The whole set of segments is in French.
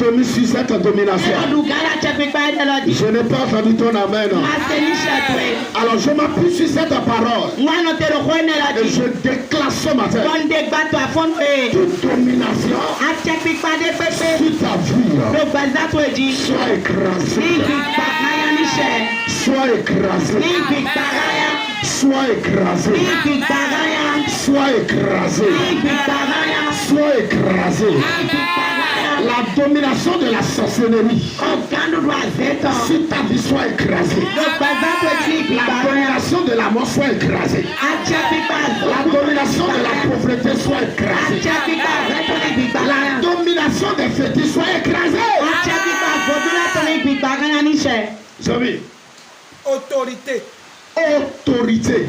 domines sur cette domination. Je n'ai pas entendu ton amen. Alors je m'appuie sur cette parole. Et je déclare ce matin toute domination sur ta vie. Sois écrasé. Sois écrasé. Sois écrasé. Sois écrasé. Sois écrasé. La domination de la sorcellerie sur ta vie soit écrasée. La domination de la mort soit écrasée. La domination de la pauvreté soit écrasée. La domination des fétiches soit écrasée. Zami. Autorité. Autorité.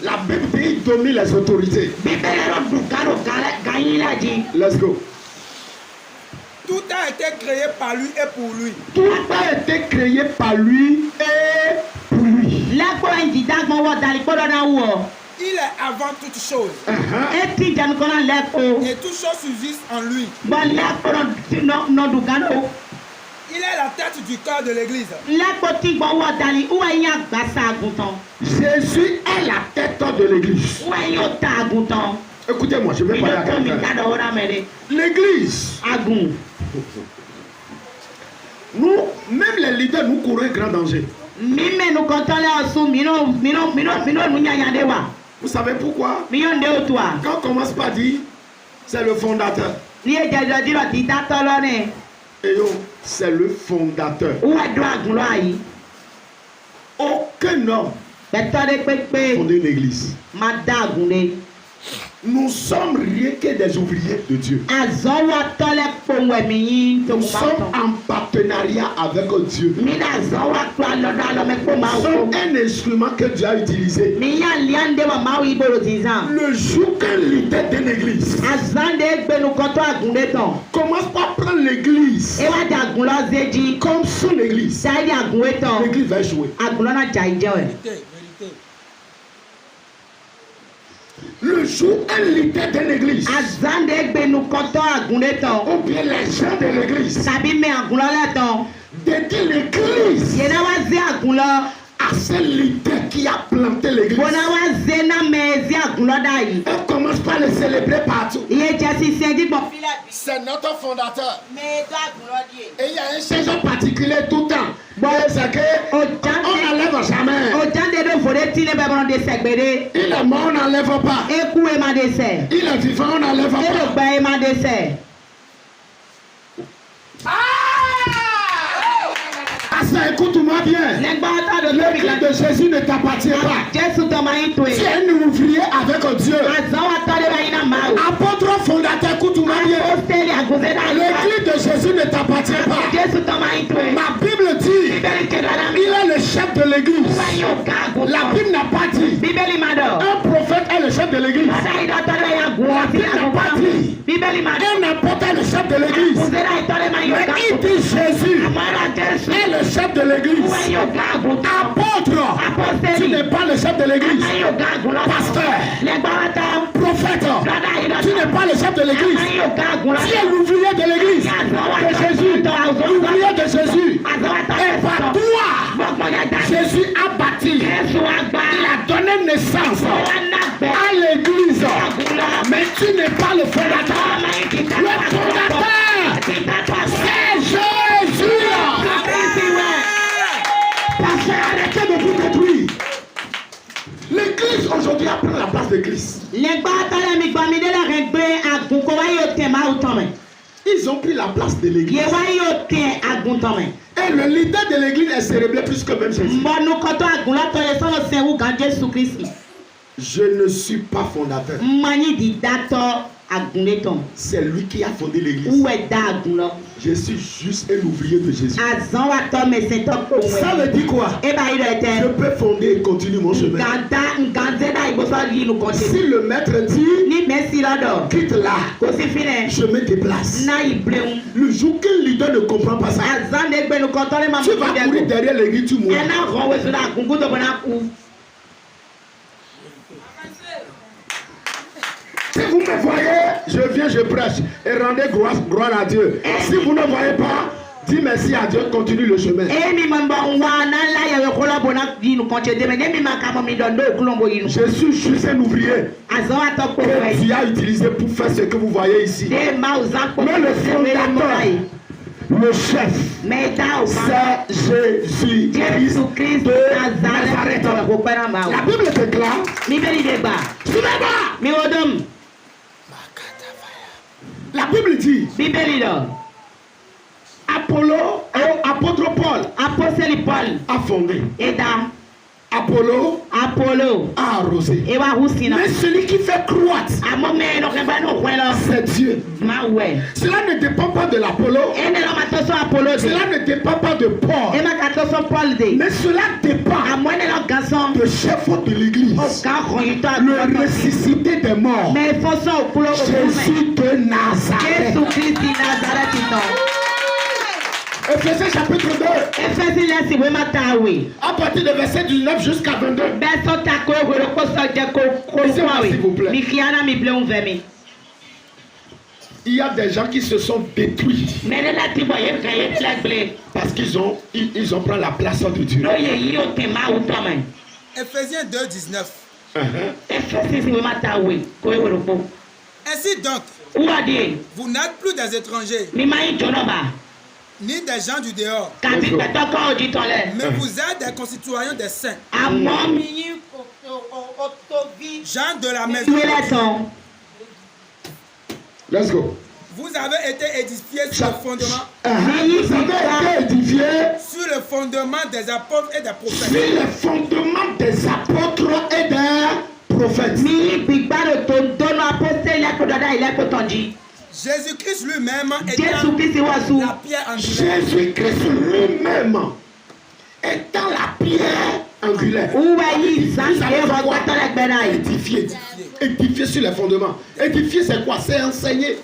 La Bible dit qu'il domine les autorités. Let's go. Tout a été créé par lui et pour lui. Tout a été créé par lui et pour lui. Il est avant toutes choses. Uh-huh. Et toutes choses subsistent en lui. Il est la tête du corps de l'église. Jésus est la tête de l'église. Écoutez-moi, je vais parler à quelqu'un. L'église. Nous, même les leaders, nous courons un grand danger. Vous savez pourquoi? Quand on commence par dire, c'est le fondateur. Et yo, c'est le fondateur. Aucun homme fondé une église. Nous sommes rien que des ouvriers de Dieu. Nous sommes en partenariat avec Dieu. Nous sommes un instrument que Dieu a utilisé. Le jour qu'un leader d'une église commence par prendre l'église comme son église, l'église va échouer. Le jour un leader de l'église ou bien les gens de l'église dédient l'église à ce leader qui a planté l'église, on commence par le célébrer partout. C'est notre fondateur. Et il y a un changement particulier tout le temps. C'est qu'on n'enlève jamais. Il est mort, on n'enlève pas. Il est vivant, on n'enlève pas. Écoute-moi bien. L'église de Jésus ne t'appartient pas. Tu es un ouvrier avec Dieu. Apôtre fondateur, écoute-moi bien. L'église de Jésus ne t'appartient pas. Ma Bible dit, il est le chef de l'église. La Bible n'a pas dit. Un prophète est le chef de l'église. La Bible n'a pas dit. Un apôtre est le chef de l'église. Mais il dit Jésus est le chef de l'église. Apôtre, tu n'es pas le chef de l'église. Pasteur, prophète, tu n'es pas le chef de l'église. Tu es l'ouvrier de l'église de Jésus. L'ouvrier de Jésus. Et par toi, Jésus a bâti. Il a donné naissance à l'église. Mais tu n'es pas le fondateur. Le fondateur, c'est Jésus. Arrêtez de vous détruire. L'église aujourd'hui a pris la place d'église. Ils ont pris la place de l'église. Et le leader de l'église est célébré plus que même Jésus. Je ne suis pas fondateur. C'est lui qui a fondé l'église. Je suis juste un ouvrier de Jésus. Ça veut dire quoi? Je peux fonder et continuer mon chemin. Si le maître dit quitte là, je me déplace. Le jour qu'un leader ne comprend pas ça, tu vas courir derrière l'église, tu mourras. Tu vous me voyez, je viens, je prêche. Et rendez gloire à Dieu. Si vous ne voyez pas, dis merci à Dieu, continue le chemin. Je suis juste un ouvrier que Dieu a utilisé pour faire ce que vous voyez ici. Mais le fondateur, le chef, c'est Jésus-Christ de Nazareth. La Bible déclare, la Bible dit, Apollo, apôtre Paul, a fondé. Apollo a arrosé. Mais celui qui fait croître, c'est Dieu. Cela ne dépend pas de l'Apollo. Cela ne dépend pas de Paul. Mais cela dépend du chef de l'église, le ressuscité des morts, Jésus de Nazareth. Ephésiens chapitre 2. À partir de verset 19 jusqu'à 22. S'il vous plaît. Il y a des gens qui se sont détruits parce qu'ils ont pris la place de Dieu. Ephésiens 2, 19. Ainsi donc, vous n'êtes plus des étrangers, ni des gens du dehors, mais vous êtes des concitoyens des saints, gens de la maison. Let's go. Vous avez été édifiés sur le fondement. Vous avez été édifiés sur le fondement des apôtres et des prophètes. Sur le fondement des apôtres et des prophètes. Jésus-Christ lui-même étant la pierre angulaire. Jésus-Christ lui-même étant la pierre angulaire. Édifié. Édifié sur les fondements. Édifié, c'est quoi? C'est enseigner.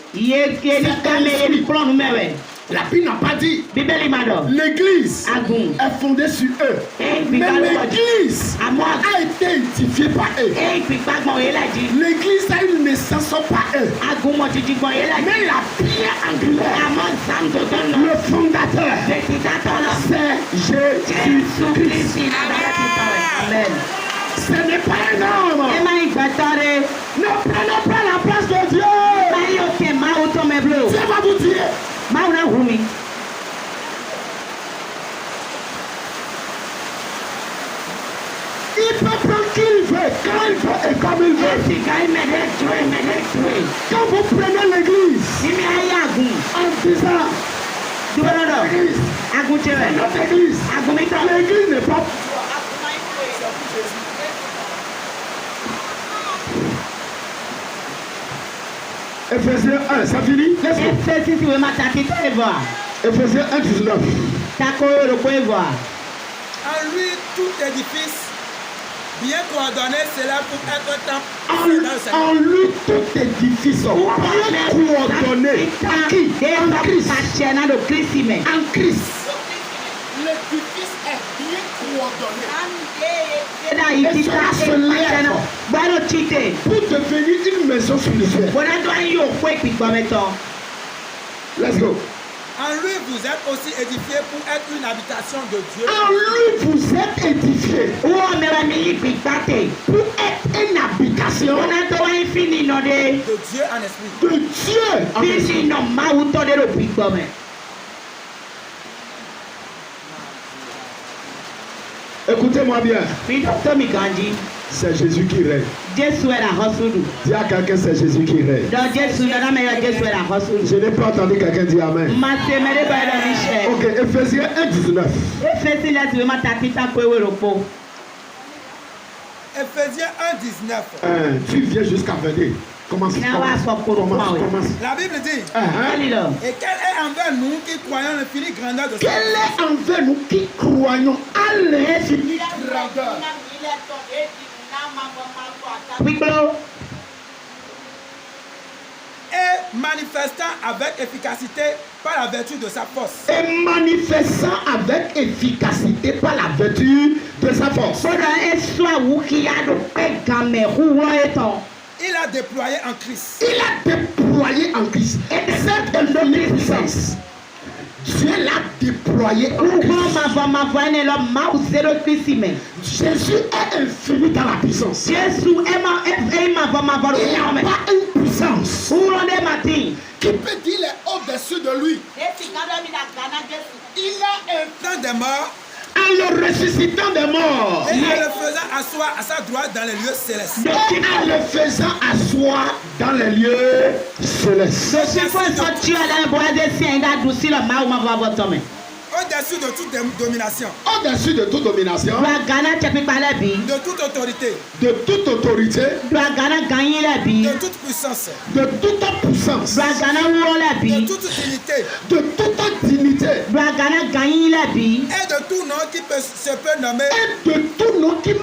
La Bible n'a pas dit. L'église est fondée sur eux. Mais l'église a été édifiée par eux. L'église a une naissance par eux. Mais la pierre angulaire, le fondateur, c'est Jésus-Christ. Amen. Ce n'est pas un homme. Ne prenez pas la place de Dieu. Dieu va vous dire. Il peut prendre qui il veut, quand il veut et comme il veut. Quand vous prenez l'église en disant notre église, l'église n'est pas. Ephésiens 1, ça finit? Ephésiens 1, 19. En lui, tout édifice bien coordonné, c'est là pour être un temple. En lui, tout édifice bien coordonné. En qui? En Christ. En Christ. L'édifice est bien coordonné. Et cela se lève pour devenir une maison spirituelle. Let's go. En lui, vous êtes aussi édifiés pour être une habitation de Dieu. En lui, vous êtes édifiés pour être une habitation de Dieu en esprit. De Dieu en esprit. Écoutez-moi bien. C'est Jésus qui règne. Dis à quelqu'un, c'est Jésus qui règne. Je n'ai pas entendu quelqu'un dire Amen. Ok, Ephésiens 1, 19. Ephésiens 1, 19. Tu viens jusqu'à 22. Commence. La Bible dit. Et quel est envers nous qui croyons l'infinie grandeur de Quel est envers nous qui croyons à l'infinie grandeur? Et manifestant avec efficacité par la vertu de sa force. Et manifestant avec efficacité par la vertu de sa force. Il a déployé en Christ. Il a déployé en Christ. Et cette infinie puissance, Dieu l'a déployé en Christ. Jésus est infini dans la puissance. Il n'y a pas une puissance qui peut dire les au-dessus de lui. Il a un temps de mort. En le ressuscitant des morts. Et en le faisant asseoir à sa droite dans les lieux célestes. Et en le faisant asseoir dans les lieux célestes. Au-dessus de toute domination. Au-dessus de toute domination. De toute autorité. De toute autorité. De toute puissance. De toute puissance. De toute dignité. De toute dignité. Et de tout nom qui se peut nommer. Et de tout nom qui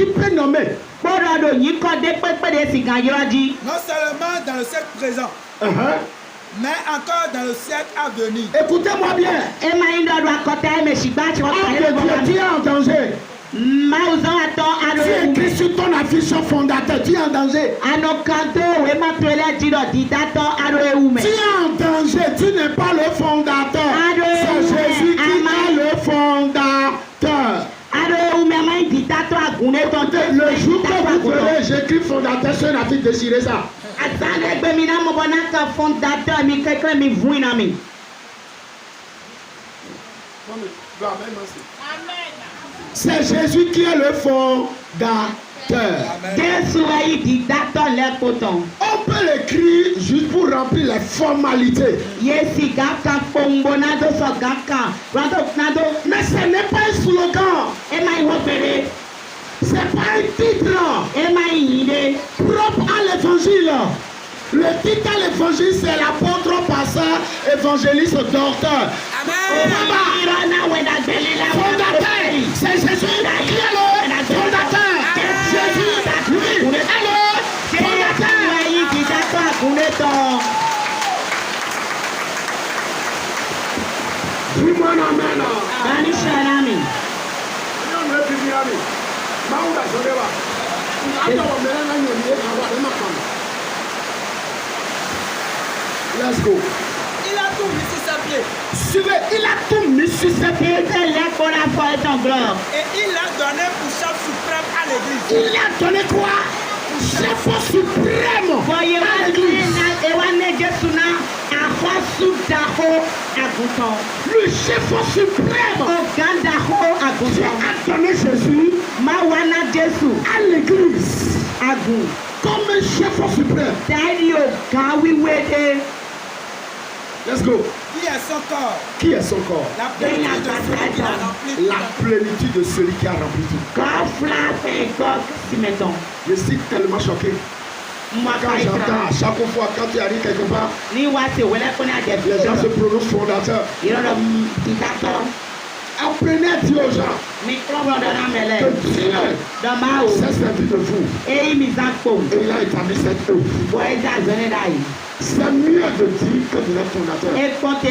peut nommer. Non seulement dans le siècle présent. Mais encore dans le siècle à venir. Écoutez-moi bien. Tu es en danger. Tu es écrit sur ton affiche fondateur. Tu es en danger. Tu es en danger. Tu n'es pas le fondateur. C'est Jésus qui est le fondateur. Le jour que vous verrez, j'écris fondateur sur une affiche, déchirez ça. C'est Jésus qui est le fondateur. On peut l'écrire juste pour remplir les formalités. Mais ce n'est pas un slogan. C'est pas un titre propre à l'évangile. Le titre à l'évangile, c'est l'apôtre, pasteur, évangéliste, docteur. Fondateur, c'est Jésus qui est le fondateur. Jésus, lui, est le fondateur. Dis-moi amen. Let's go. Il a tout mis sur ses pieds. Suivez, il a tout mis sur ses pieds. Et il a donné pour chef suprême à l'église. Il a donné quoi? Chef suprême à l'église. Le chef suprême. Dieu a donné Jésus à l'église comme un chef suprême. Let's go. Qui est son corps? Qui est son corps? La plénitude de celui qui a rempli. La plénitude de celui qui a rempli tout. Je suis tellement choqué. Quand j'entends à chaque fois, quand tu arrives quelque part, les gens se prononcent fondateurs. Apprenez à dire aux gens que Dieu s'est servi de vous. Et il a établi cette œuvre. C'est mieux de dire que vous êtes fondateur. Parce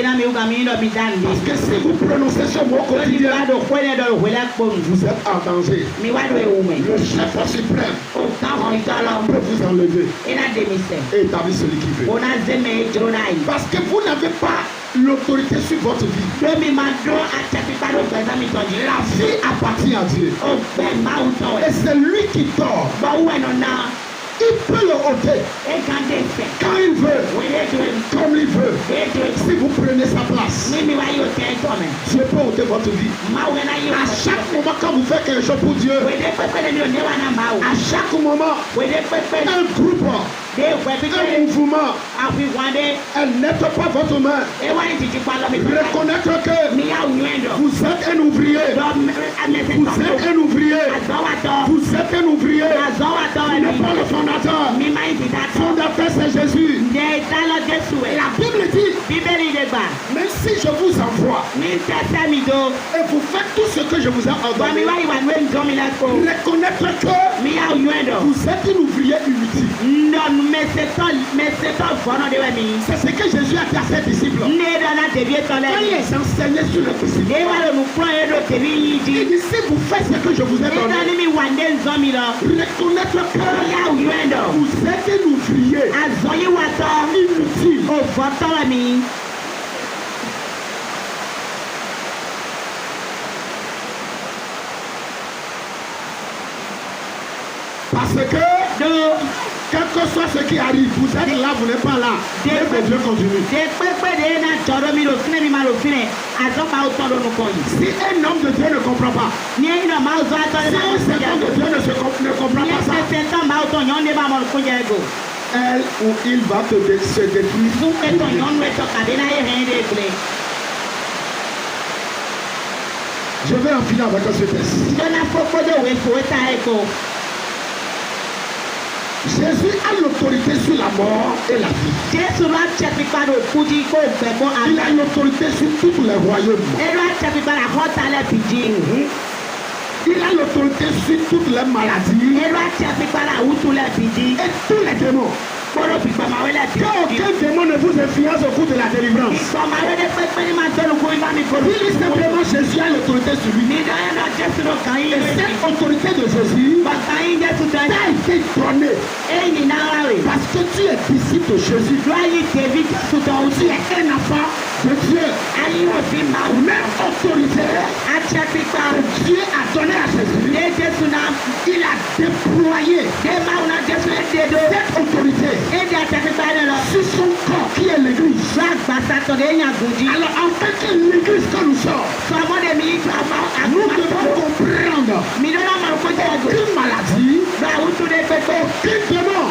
que si vous prononcez ce mot quotidien, vous êtes en danger. Le chef suprême peut vous enlever et établir celui qui veut. Parce que vous n'avez pas l'autorité sur votre vie. La vie appartient à Dieu. Et c'est lui qui dort. Il peut le ôter quand il veut, comme il veut. Si vous prenez sa place, Dieu peut ôter votre vie. À chaque moment quand vous faites quelque chose pour Dieu, à chaque moment, un groupe, un mouvement, elle n'aide pas votre main. Reconnaître que vous êtes un ouvrier. Vous êtes un ouvrier. Vous êtes un ouvrier. Vous n'êtes pas le fondateur. Fondateur, c'est Jésus. La Bible dit, même si je vous envoie et vous faites tout ce que je vous ai ordonné, reconnaître que vous êtes un ouvrier inutile. C'est ce que Jésus a dit à ses disciples. Quand il les enseignait sur le disciple, il dit si vous faites ce que je vous ai donné, reconnaître que vous êtes un ouvrier inutile. Parce que quel que soit ce qui arrive, vous êtes là, vous n'êtes pas là. Et que Dieu continue. Si un homme de Dieu ne comprend pas, si un servant de Dieu ne comprend pas ça, elle ou il va se détruire. Je vais en finir avec ce texte. Jésus a l'autorité sur la mort et la vie. Il a l'autorité sur tous les royaumes. Il a l'autorité sur toutes les maladies et tous les démons. Qu'aucun démon ne vous influence au cours de la délivrance. Il dit simplement Jésus a l'autorité sur lui. Et cette autorité de Jésus t'a été donnée parce que tu es disciple de Jésus. Tu es un enfant de Dieu. Même autorité Dieu a donné à Jésus. Il a déployé cette autorité sur son corps qui est l'église. Alors en fait que l'église que nous sommes, nous devons comprendre aucune maladie, aucun démon,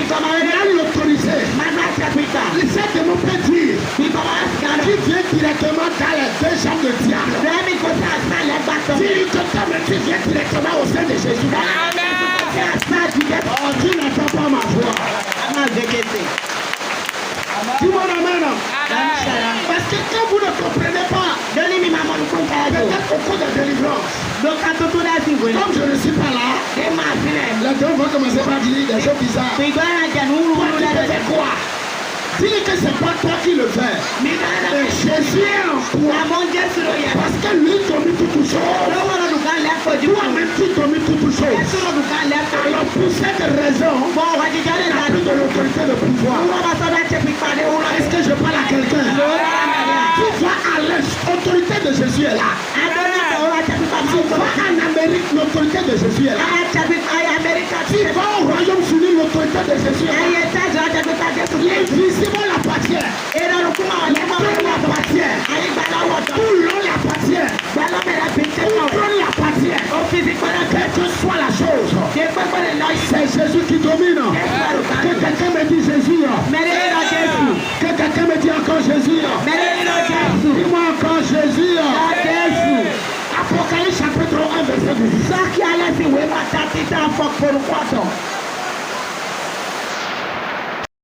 il a l'autorité. Cet démon peut dire qui vient directement dans les deux jambes de diable. Dis que tu viens directement au sein de Jésus. Oh, tu n'entends pas ma voix. Dis-moi amen. Parce que quand vous ne comprenez pas, peut-être au cours de délivrance, comme je ne suis pas là, les gens vont commencer par dire des choses bizarres. Toi, tu faisais quoi? Dis-lui que c'est pas toi qui le fais. Mais Jésus est en toi. Parce que lui domine toutes choses. Toi-même tu domines toutes choses. Alors pour cette raison, tu as plus de l'autorité de pouvoir. Est-ce que je parle à quelqu'un? Tu vas à l'est, l'autorité de Jésus est là. Tu vas en Amérique, l'autorité de Jésus est là. Tu vas au Royaume-Uni, l'autorité de Jésus est là. L'invisible l'appartient. L'éternel l'appartient. Tout l'on l'appartient. Tout l'on l'appartient. Quelle que soit la chose, c'est Jésus qui domine. Que quelqu'un me dise Jésus. Que quelqu'un me dise encore Jésus. Dis-moi encore Jésus. Apocalypse chapitre 1 verset 10.